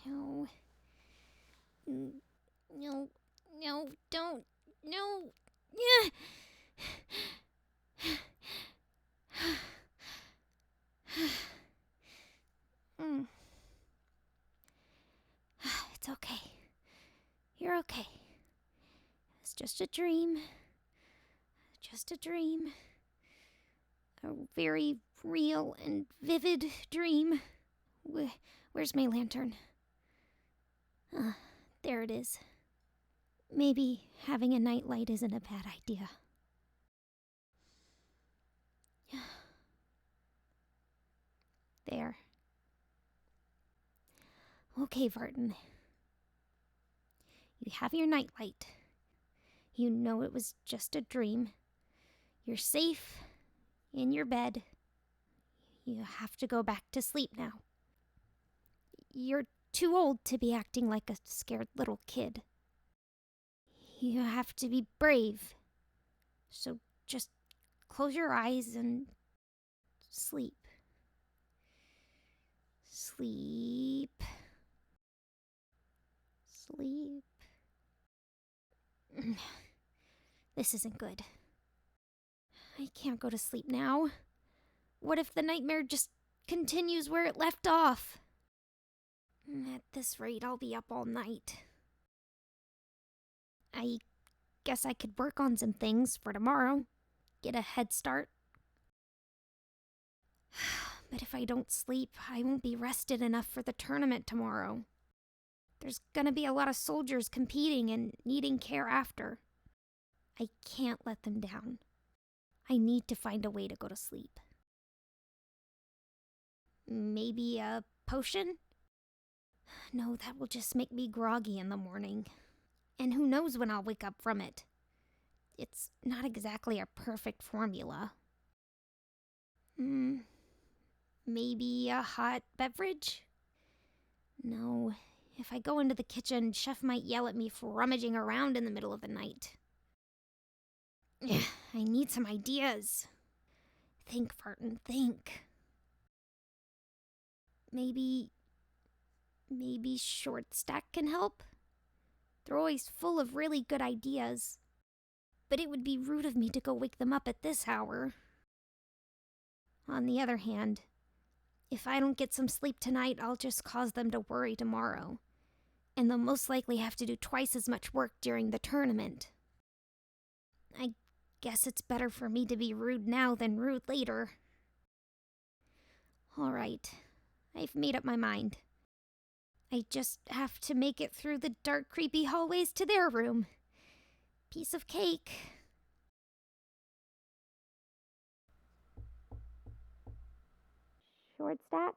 No. No. No, don't. No. Yeah. Mm. It's okay. You're okay. It's just a dream. Just a dream. A very real and vivid dream. Where's my lantern? There it is. Maybe having a nightlight isn't a bad idea. There. Okay, Varten. You have your nightlight. You know it was just a dream. You're safe in your bed. You have to go back to sleep now. You're too old to be acting like a scared little kid. You have to be brave. So just close your eyes and sleep. Sleep. Sleep. This isn't good. I can't go to sleep now. What if the nightmare just continues where it left off? At this rate, I'll be up all night. I guess I could work on some things for tomorrow. Get a head start. But if I don't sleep, I won't be rested enough for the tournament tomorrow. There's gonna be a lot of soldiers competing and needing care after. I can't let them down. I need to find a way to go to sleep. Maybe a potion? No, that will just make me groggy in the morning. And who knows when I'll wake up from it. It's not exactly a perfect formula. Maybe a hot beverage? No, if I go into the kitchen, Chef might yell at me for rummaging around in the middle of the night. I need some ideas. Think, Varten, think. Maybe Short Stack can help? They're always full of really good ideas. But it would be rude of me to go wake them up at this hour. On the other hand, if I don't get some sleep tonight, I'll just cause them to worry tomorrow. And they'll most likely have to do twice as much work during the tournament. I guess it's better for me to be rude now than rude later. Alright, I've made up my mind. I just have to make it through the dark, creepy hallways to their room. Piece of cake. Short Stack?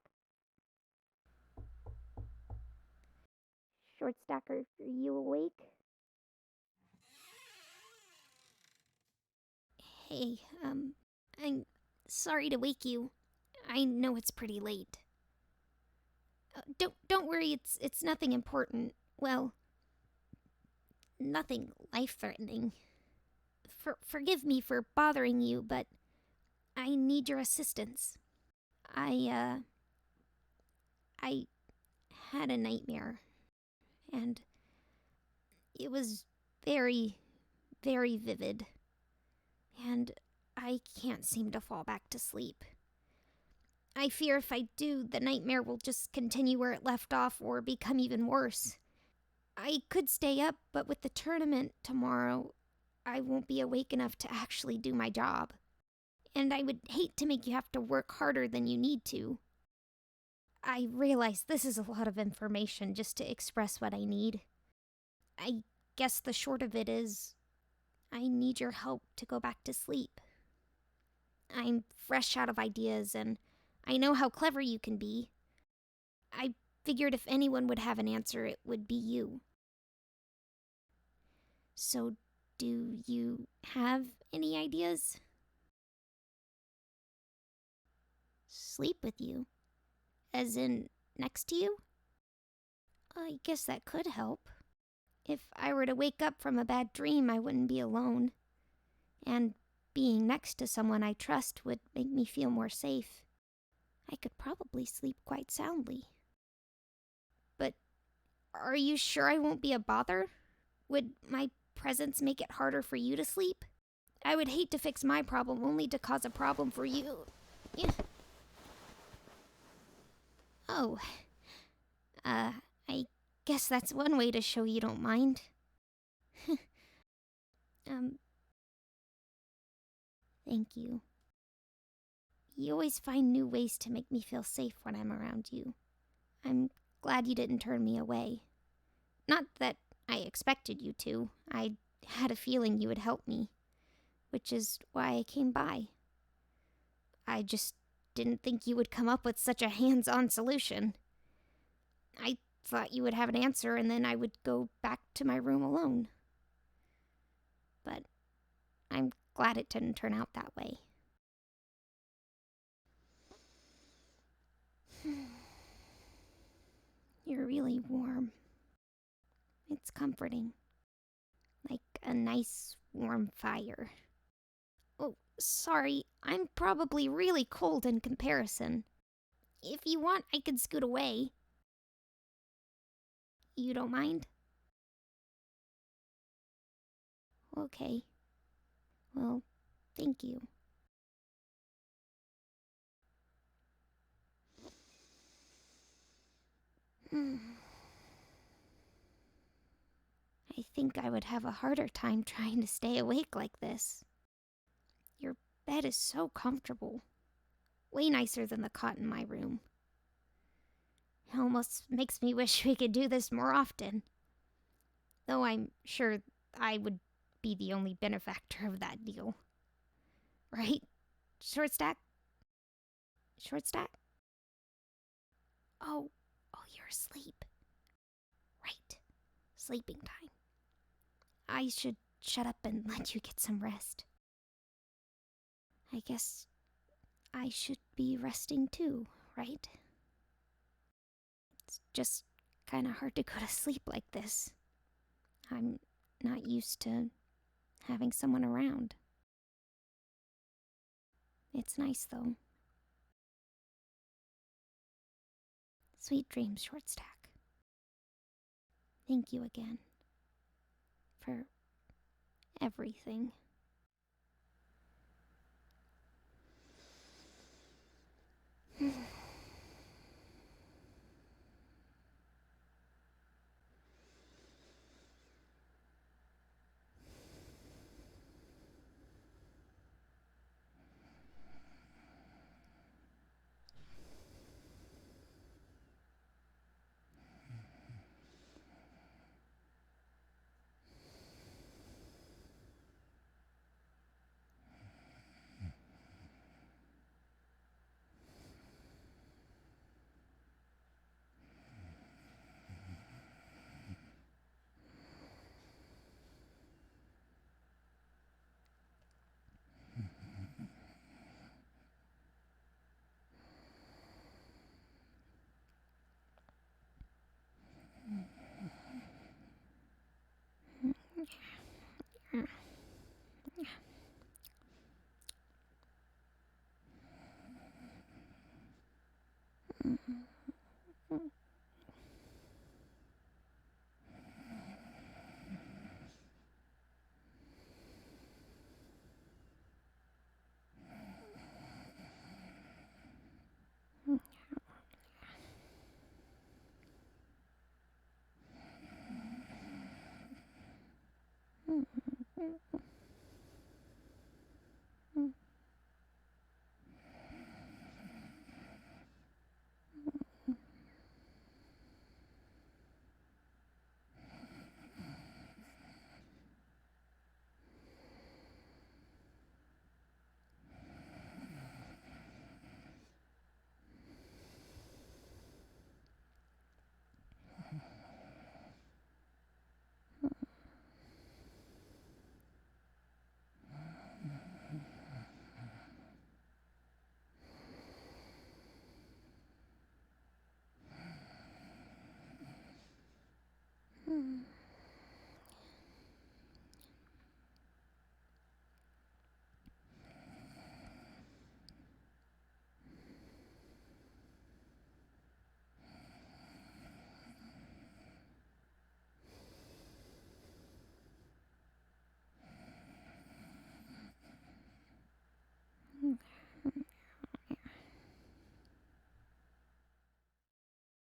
Short Stack, are you awake? Hey, I'm sorry to wake you. I know it's pretty late. Don't worry, it's nothing important. Well, nothing life-threatening. Forgive me for bothering you, but I need your assistance. I had a nightmare, and it was very, very vivid, and I can't seem to fall back to sleep. I fear if I do, the nightmare will just continue where it left off or become even worse. I could stay up, but with the tournament tomorrow, I won't be awake enough to actually do my job. And I would hate to make you have to work harder than you need to. I realize this is a lot of information just to express what I need. I guess the short of it is, I need your help to go back to sleep. I'm fresh out of ideas, and I know how clever you can be. I figured if anyone would have an answer, it would be you. So, do you have any ideas? Sleep with you? As in, next to you? I guess that could help. If I were to wake up from a bad dream, I wouldn't be alone. And being next to someone I trust would make me feel more safe. I could probably sleep quite soundly. But Are you sure I won't be a bother? Would my presence make it harder for you to sleep? I would hate to fix my problem only to cause a problem for you. Yeah. Oh, I guess that's one way to show you don't mind. um, Thank you. You always find new ways to make me feel safe when I'm around you. I'm glad you didn't turn me away. Not that I expected you to. I had a feeling you would help me, which is why I came by. I just didn't think you would come up with such a hands-on solution. I thought you would have an answer and then I would go back to my room alone. But I'm glad it didn't turn out that way. You're really warm. It's comforting. Like a nice, warm fire. Oh, sorry, I'm probably really cold in comparison. If you want, I could scoot away. You don't mind? Okay. Well, thank you. I think I would have a harder time trying to stay awake like this. Your bed is so comfortable. Way nicer than the cot in my room. It almost makes me wish we could do this more often. Though I'm sure I would be the only benefactor of that deal. Right? Short stack? Short stack? Oh, you're asleep. Right. Sleeping time. I should shut up and let you get some rest. I guess I should be resting too, right? It's just kinda hard to go to sleep like this. I'm not used to having someone around. It's nice though. Sweet dreams, Short Stack. Thank you again for everything.